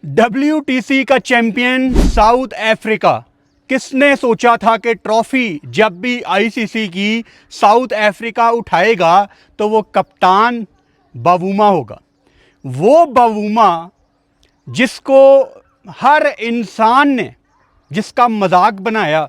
WTC का champion south Africa. किसने सोचा था कि ट्रॉफी जब भी आईसीसी की साउथ अफ्रीका उठाएगा तो वो कप्तान बावूमा होगा। वो बावूमा जिसको हर इंसान ने, जिसका मजाक बनाया,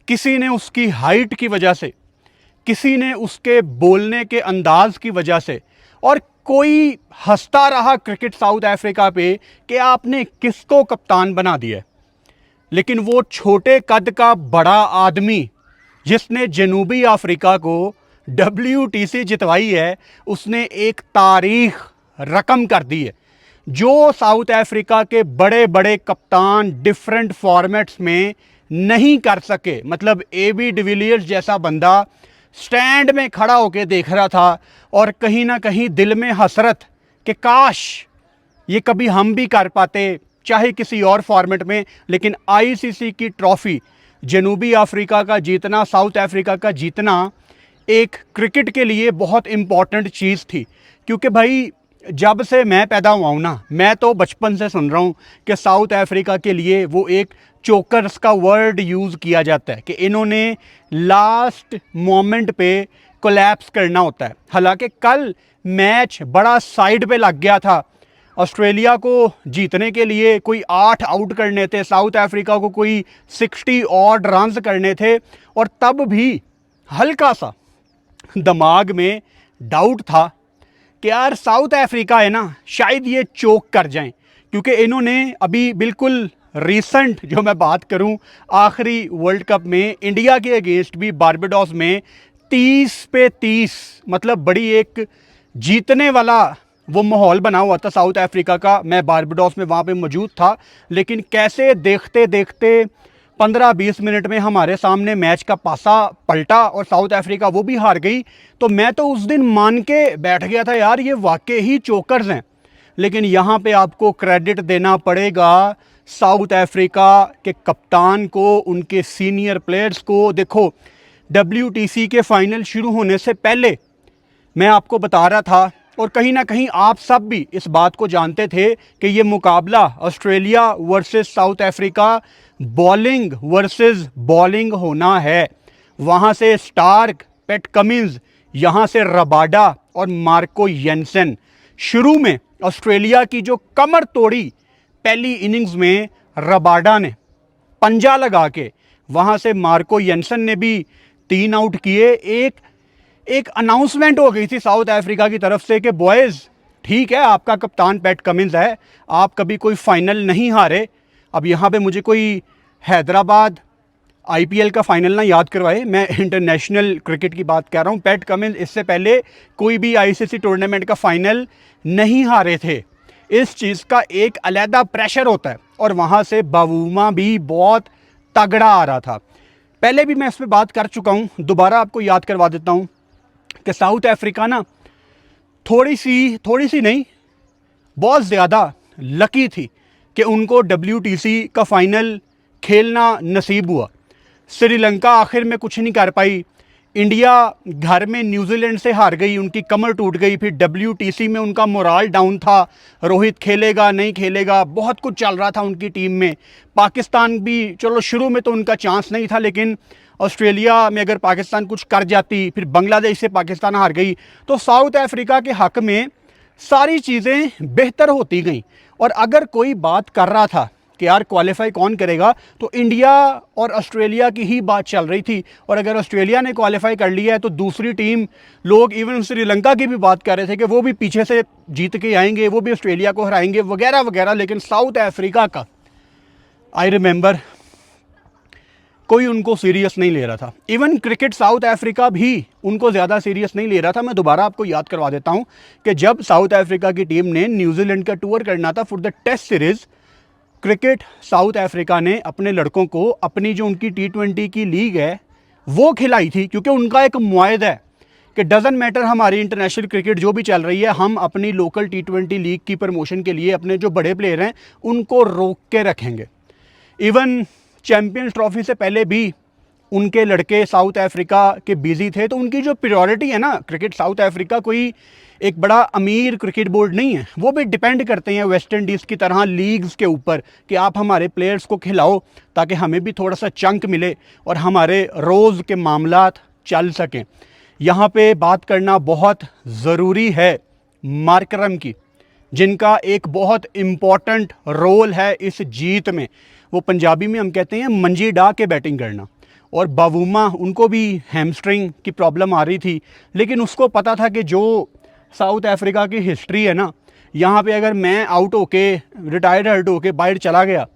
किसी ने उसकी हाइट की वजह से, किसी ने उसके बोलने के अंदाज की वजह से, और कोई हंसता रहा क्रिकेट साउथ अफ्रीका पे कि आपने किसको कप्तान बना दिया। लेकिन वो छोटे कद का बड़ा आदमी जिसने जनूबी अफ्रीका को WTC जितवाई है, उसने एक तारीख रकम कर दी है जो साउथ अफ्रीका के बड़े बड़े कप्तान डिफरेंट फॉर्मेट्स में नहीं कर सके। मतलब AB डिविलियर्स जैसा बंदा स्टैंड में खड़ा होकर देख रहा था और कहीं ना कहीं दिल में हसरत कि काश ये कभी हम भी कर पाते, चाहे किसी और फॉर्मेट में। लेकिन आईसीसी की ट्रॉफी जनूबी अफ्रीका का जीतना, साउथ अफ्रीका का जीतना एक क्रिकेट के लिए बहुत इम्पॉर्टेंट चीज़ थी। क्योंकि भाई जब से मैं पैदा हुआ हूँ ना, मैं तो बचपन से सुन रहा हूँ कि साउथ अफ्रीका के लिए वो एक चोकर्स का वर्ड यूज़ किया जाता है कि इन्होंने लास्ट मोमेंट पे कोलैप्स करना होता है। हालांकि कल मैच बड़ा साइड पे लग गया था। ऑस्ट्रेलिया को जीतने के लिए कोई 8 आउट करने थे, साउथ अफ्रीका को कोई 60 ऑड रन्स करने थे, और तब भी हल्का सा दिमाग में डाउट था कि यार साउथ अफ्रीका है ना, शायद ये चोक कर जाएं। क्योंकि इन्होंने अभी बिल्कुल रिसेंट, जो मैं बात करूं, आखिरी वर्ल्ड कप में इंडिया के अगेंस्ट भी बारबाडोस में 30 पे 30, मतलब बड़ी एक जीतने वाला वो माहौल बना हुआ था साउथ अफ्रीका का। मैं बारबाडोस में वहाँ पे मौजूद था। लेकिन कैसे देखते देखते 15-20 मिनट में हमारे सामने मैच का पासा पलटा और साउथ अफ्रीका वो भी हार गई। तो मैं तो उस दिन मान के बैठ गया था, यार ये वाकई ही चोकर्स हैं। लेकिन यहाँ पे आपको क्रेडिट देना पड़ेगा साउथ अफ्रीका के कप्तान को, उनके सीनियर प्लेयर्स को। देखो, WTC के फाइनल शुरू होने से पहले मैं आपको बता रहा था, और कहीं ना कहीं आप सब भी इस बात को जानते थे कि ये मुकाबला Australia versus south Africa, bowling versus bowling होना है। वहाँ से स्टार्क, पैट कमिंस, यहाँ से रबाडा और मार्को येंसन। शुरू में ऑस्ट्रेलिया की जो कमर तोड़ी पहली इनिंग्स में रबाडा ने पंजा लगा के, वहाँ से मार्को येंसन ने भी 3 आउट किए। एक अनाउंसमेंट हो गई थी साउथ अफ्रीका की तरफ से कि बॉयज़, ठीक है, आपका कप्तान पैट कमिंस है, आप कभी कोई फाइनल नहीं हारे। अब यहाँ पे मुझे कोई हैदराबाद IPL का फाइनल ना याद करवाए, मैं इंटरनेशनल क्रिकेट की बात कर रहा हूँ। पैट कमिंस इससे पहले कोई भी ICC टूर्नामेंट का फाइनल नहीं हारे थे। इस चीज़ का एक अलहदा प्रेशर होता है, और वहाँ से बावूमा भी बहुत तगड़ा आ रहा था। पहले भी मैं इस पर बात कर चुका हूँ, दोबारा आपको याद करवा देता हूँ कि साउथ अफ्रीका ना थोड़ी सी नहीं, बहुत ज़्यादा लकी थी कि उनको WTC का फाइनल खेलना नसीब हुआ। श्रीलंका आखिर में कुछ नहीं कर पाई। इंडिया घर में न्यूजीलैंड से हार गई, उनकी कमर टूट गई। फिर WTC में उनका मोराल डाउन था, रोहित खेलेगा नहीं खेलेगा, बहुत कुछ चल रहा था उनकी टीम में। पाकिस्तान भी, चलो शुरू में तो उनका चांस नहीं था, लेकिन ऑस्ट्रेलिया में अगर पाकिस्तान कुछ कर जाती, फिर बांग्लादेश से पाकिस्तान हार गई, तो साउथ अफ्रीका के हक़ में सारी चीज़ें बेहतर होती गई। और अगर कोई बात कर रहा था कि यार क्वालिफाई कौन करेगा, तो इंडिया और ऑस्ट्रेलिया की ही बात चल रही थी। और अगर ऑस्ट्रेलिया ने क्वालिफाई कर लिया है तो दूसरी टीम, लोग इवन श्रीलंका की भी बात कर रहे थे कि वो भी पीछे से जीत के आएंगे, वो भी ऑस्ट्रेलिया को हराएंगे वगैरह वगैरह। लेकिन साउथ अफ्रीका का, आई रिमेंबर, कोई उनको सीरियस नहीं ले रहा था। इवन क्रिकेट साउथ अफ्रीका भी उनको ज़्यादा सीरियस नहीं ले रहा था। मैं दोबारा आपको याद करवा देता हूँ कि जब साउथ अफ्रीका की टीम ने न्यूजीलैंड का टूर करना था for the test series, cricket South Africa ने अपने लड़कों को अपनी जो उनकी T20 की लीग है वो खिलाई थी। क्योंकि उनका एक मुआहदा है कि डज़न मैटर हमारी इंटरनेशनल क्रिकेट जो भी चल रही है, हम अपनी लोकल T20 लीग की प्रमोशन के लिए अपने जो बड़े प्लेयर हैं उनको रोक के रखेंगे। इवन चैम्पियंस ट्रॉफी से पहले भी उनके लड़के साउथ अफ्रीका के बिजी थे, तो उनकी जो प्रायोरिटी है ना, क्रिकेट साउथ अफ्रीका कोई एक बड़ा अमीर क्रिकेट बोर्ड नहीं है, वो भी डिपेंड करते हैं वेस्ट इंडीज़ की तरह लीग्स के ऊपर कि आप हमारे प्लेयर्स को खिलाओ ताकि हमें भी थोड़ा सा चंक मिले और हमारे रोज़ के मामलात चल सकें। यहाँ पे बात करना बहुत ज़रूरी है मार्करम की, जिनका एक बहुत इम्पॉर्टेंट रोल है इस जीत में। वो पंजाबी में हम कहते हैं मंजी डा के बैटिंग करना। और बावूमा, उनको भी हैमस्ट्रिंग की प्रॉब्लम आ रही थी, लेकिन उसको पता था कि जो साउथ अफ्रीका की हिस्ट्री है ना, यहाँ पे अगर मैं आउट होके रिटायर्ड होके बाहर चला गया,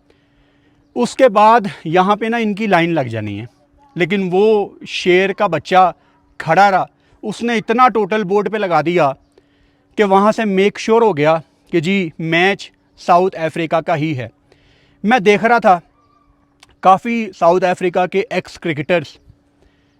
उसके बाद यहाँ पे ना इनकी लाइन लग जानी है। लेकिन वो शेर का बच्चा खड़ा रहा, उसने इतना टोटल बोर्ड पे लगा दिया कि वहाँ से मेक श्योर हो गया कि जी मैच साउथ अफ्रीका का ही है। मैं देख रहा था काफ़ी साउथ अफ्रीका के एक्स क्रिकेटर्स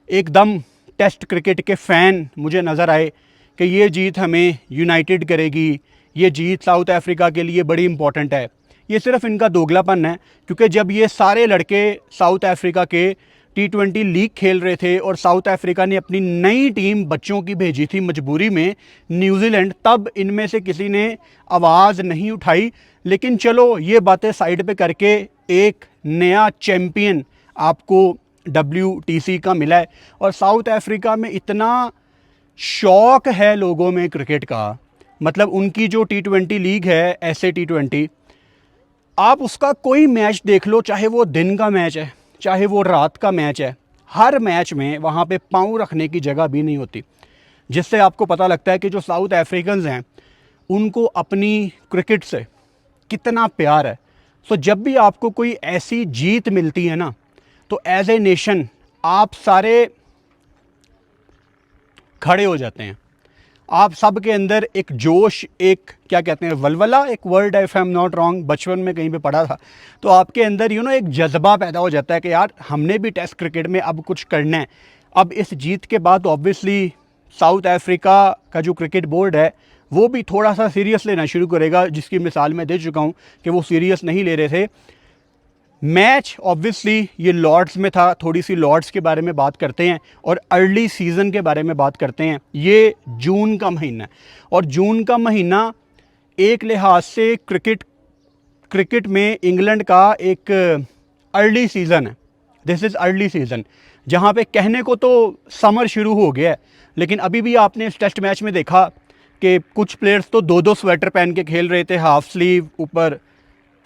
एकदम टेस्ट क्रिकेट के फ़ैन मुझे नज़र आए कि ये जीत हमें यूनाइटेड करेगी, ये जीत साउथ अफ्रीका के लिए बड़ी इंपॉर्टेंट है। ये सिर्फ इनका दोगलापन है, क्योंकि जब ये सारे लड़के साउथ अफ्रीका के T20 लीग खेल रहे थे और साउथ अफ्रीका ने अपनी नई टीम बच्चों की भेजी थी मजबूरी में न्यूजीलैंड, तब इनमें से किसी ने आवाज़ नहीं उठाई। लेकिन चलो ये बातें साइड पे करके एक नया चैम्पियन आपको WTC का मिला है। और साउथ अफ्रीका में इतना शौक़ है लोगों में क्रिकेट का, मतलब उनकी जो T20 लीग है SA T20, आप उसका कोई मैच देख लो, चाहे वो दिन का मैच है चाहे वो रात का मैच है, हर मैच में वहाँ पे पाँव रखने की जगह भी नहीं होती, जिससे आपको पता लगता है कि जो साउथ अफ्रीकन्स हैं उनको अपनी क्रिकेट से कितना प्यार है। सो जब भी आपको कोई ऐसी जीत मिलती है ना, तो एज ए नेशन आप सारे खड़े हो जाते हैं। आप सब के अंदर एक जोश, एक क्या कहते हैं वलवला, एक वर्ड है if I am not wrong, बचपन में कहीं पे पढ़ा था, तो आपके अंदर एक जज्बा पैदा हो जाता है कि यार हमने भी टेस्ट क्रिकेट में अब कुछ करना है। अब इस जीत के बाद ऑब्वियसली साउथ अफ्रीका का जो क्रिकेट बोर्ड है वो भी थोड़ा सा सीरियस लेना शुरू करेगा, जिसकी मिसाल मैं दे चुका हूँ कि वो सीरियस नहीं ले रहे थे। मैच ऑब्वियसली ये लॉर्ड्स में था, थोड़ी सी लॉर्ड्स के बारे में बात करते हैं और अर्ली सीज़न के बारे में बात करते हैं। ये जून का महीना है और जून का महीना एक लिहाज से क्रिकेट में इंग्लैंड का एक अर्ली सीज़न है। दिस इज़ अर्ली सीज़न, जहाँ पे कहने को तो समर शुरू हो गया है, लेकिन अभी भी आपने इस टेस्ट मैच में देखा कि कुछ प्लेयर्स तो 2-2 स्वेटर पहन के खेल रहे थे, हाफ स्लीव ऊपर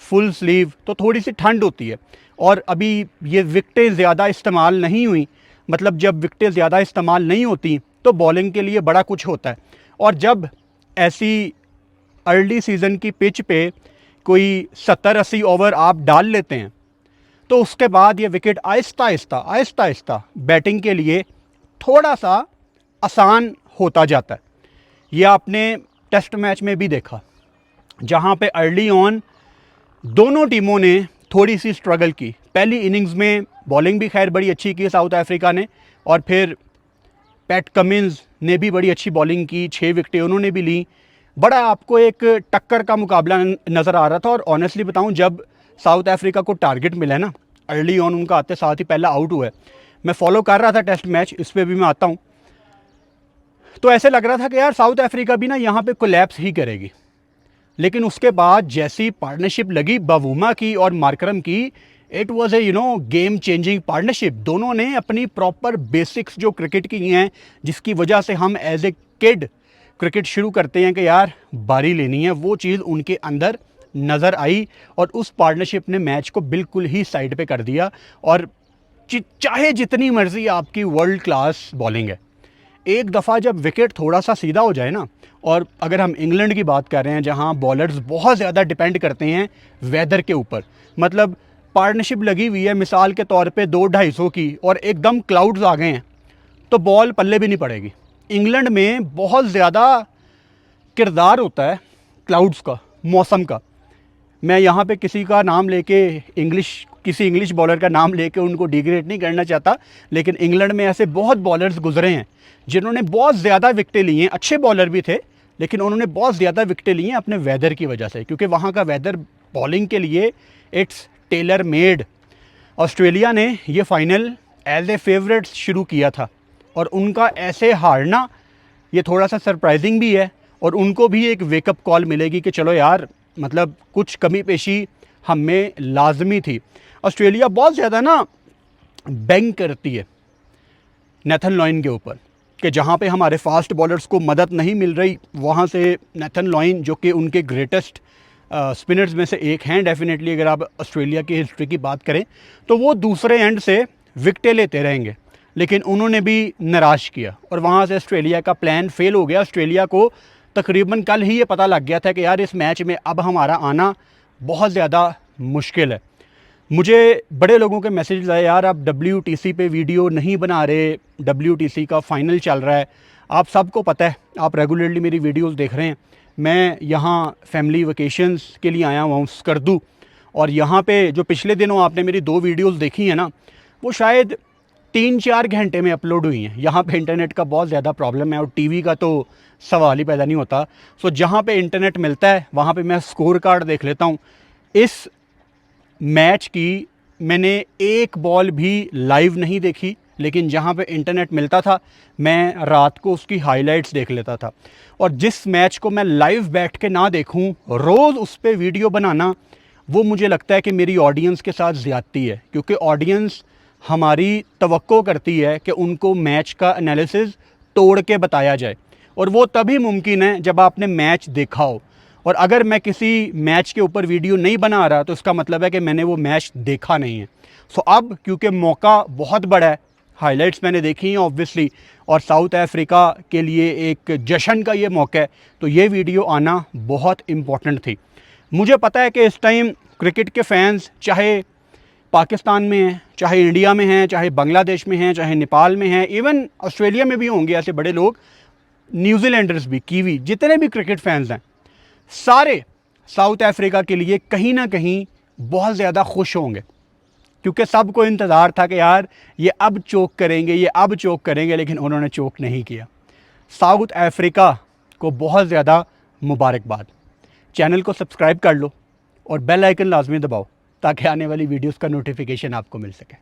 फुल स्लीव, तो थोड़ी सी ठंड होती है। और अभी ये विकटें ज़्यादा इस्तेमाल नहीं हुई, मतलब जब विकटें ज़्यादा इस्तेमाल नहीं होती तो बॉलिंग के लिए बड़ा कुछ होता है। और जब ऐसी अर्ली सीज़न की पिच पे कोई 70-80 ओवर आप डाल लेते हैं, तो उसके बाद ये विकेट आहिस्ता आहिस्ता बैटिंग के लिए थोड़ा सा आसान होता जाता है। ये आपने टेस्ट मैच में भी देखा, जहाँ पे अर्ली ऑन दोनों टीमों ने थोड़ी सी स्ट्रगल की। पहली इनिंग्स में बॉलिंग भी खैर बड़ी अच्छी की साउथ अफ्रीका ने, और फिर पैट कमिंस ने भी बड़ी अच्छी बॉलिंग की, 6 विकेटें उन्होंने भी ली। बड़ा आपको एक टक्कर का मुकाबला नज़र आ रहा था। और ऑनेस्टली बताऊं, जब साउथ अफ्रीका को टारगेट मिला है ना, अर्ली ऑन उनका आते साथ ही पहला आउट हुआ है, मैं फॉलो कर रहा था टेस्ट मैच, इस पर भी मैं आता हूँ, तो ऐसे लग रहा था कि यार साउथ अफ्रीका भी ना यहाँ पे कोलैप्स ही करेगी। लेकिन उसके बाद जैसी पार्टनरशिप लगी बावूमा की और मार्करम की, it was a game changing partnership. दोनों ने अपनी प्रॉपर बेसिक्स जो क्रिकेट की हैं, जिसकी वजह से हम एज ए किड क्रिकेट शुरू करते हैं कि यार बारी लेनी है, वो चीज़ उनके अंदर नज़र आई और उस पार्टनरशिप ने मैच को बिल्कुल ही साइड पे कर दिया। और चाहे जितनी मर्जी आपकी वर्ल्ड क्लास बॉलिंग है, एक दफ़ा जब विकेट थोड़ा सा सीधा हो जाए ना, और अगर हम इंग्लैंड की बात कर रहे हैं जहां बॉलर्स बहुत ज़्यादा डिपेंड करते हैं वेदर के ऊपर, मतलब पार्टनरशिप लगी हुई है मिसाल के तौर पे 200-250 की, और एकदम क्लाउड्स आ गए हैं तो बॉल पल्ले भी नहीं पड़ेगी। इंग्लैंड में बहुत ज़्यादा किरदार होता है क्लाउड्स का, मौसम का। मैं यहाँ पे किसी का नाम लेके किसी इंग्लिश बॉलर का नाम लेके उनको डिग्रेड नहीं करना चाहता, लेकिन इंग्लैंड में ऐसे बहुत बॉलर्स गुजरे हैं जिन्होंने बहुत ज़्यादा विकेटें ली हैं। अच्छे बॉलर भी थे, लेकिन उन्होंने बहुत ज़्यादा विकेटें ली हैं अपने वेदर की वजह से, क्योंकि वहाँ का वेदर बॉलिंग के लिए इट्स टेलर मेड। ऑस्ट्रेलिया ने ये फाइनल एज ए फेवरेट शुरू किया था और उनका ऐसे हारना ये थोड़ा सा सरप्राइजिंग भी है और उनको भी एक वेकअप कॉल मिलेगी कि चलो यार मतलब कुछ कमी पेशी हमें लाजमी थी। ऑस्ट्रेलिया बहुत ज़्यादा ना बैंक करती है नेथन लॉइन के ऊपर कि जहाँ पे हमारे फास्ट बॉलर्स को मदद नहीं मिल रही वहाँ से नेथन लॉइन जो कि उनके ग्रेटेस्ट स्पिनर्स में से एक हैं डेफिनेटली, अगर आप ऑस्ट्रेलिया की हिस्ट्री की बात करें तो वो दूसरे एंड से विकटें लेते रहेंगे, लेकिन उन्होंने भी निराश किया और वहाँ से ऑस्ट्रेलिया का प्लान फेल हो गया। ऑस्ट्रेलिया को तकरीबन कल ही ये पता लग गया था कि यार इस मैच में अब हमारा आना बहुत ज़्यादा मुश्किल है। मुझे बड़े लोगों के मैसेज आए, यार आप WTC पे वीडियो नहीं बना रहे, WTC का फ़ाइनल चल रहा है। आप सबको पता है, आप रेगुलरली मेरी वीडियोस देख रहे हैं, मैं यहाँ फैमिली वेकेशंस के लिए आया हुआ हूँ स्कर्दू, और यहाँ पे जो पिछले दिनों आपने मेरी 2 वीडियोस देखी हैं ना, वो शायद 3-4 घंटे में अपलोड हुई हैं। यहाँ पे इंटरनेट का बहुत ज़्यादा प्रॉब्लम है और टीवी का तो सवाल ही पैदा नहीं होता। सो जहाँ पे इंटरनेट मिलता है वहाँ पे मैं स्कोर कार्ड देख लेता हूँ। इस मैच की मैंने एक बॉल भी लाइव नहीं देखी, लेकिन जहाँ पे इंटरनेट मिलता था मैं रात को उसकी हाइलाइट्स देख लेता था। और जिस मैच को मैं लाइव बैठ के ना देखूँ, रोज़ उस पर वीडियो बनाना, वो मुझे लगता है कि मेरी ऑडियंस के साथ ज़्यादती है, क्योंकि ऑडियंस हमारी तवक्को करती है कि उनको मैच का एनालिसिस तोड़ के बताया जाए, और वो तभी मुमकिन है जब आपने मैच देखा हो। और अगर मैं किसी मैच के ऊपर वीडियो नहीं बना रहा तो इसका मतलब है कि मैंने वो मैच देखा नहीं है। सो अब क्योंकि मौका बहुत बड़ा है, हाइलाइट्स मैंने देखी हैं ऑब्वियसली, और साउथ अफ्रीका के लिए एक जश्न का ये मौका है, तो ये वीडियो आना बहुत इम्पॉर्टेंट थी। मुझे पता है कि इस टाइम क्रिकेट के फैंस चाहे पाकिस्तान में हैं, चाहे इंडिया में हैं, चाहे बांग्लादेश में हैं, चाहे नेपाल में हैं, इवन ऑस्ट्रेलिया में भी होंगे ऐसे बड़े लोग, न्यूजीलैंडर्स भी, कीवी, जितने भी क्रिकेट फैंस हैं, सारे साउथ अफ्रीका के लिए कहीं ना कहीं बहुत ज़्यादा खुश होंगे, क्योंकि सबको इंतज़ार था कि यार ये अब चोक करेंगे, ये अब चोक करेंगे, लेकिन उन्होंने चोक नहीं किया। साउथ अफ्रीका को बहुत ज़्यादा मुबारकबाद। चैनल को सब्सक्राइब कर लो और बेल आइकन लाजमी दबाओ ताकि आने वाली वीडियोस का नोटिफिकेशन आपको मिल सके।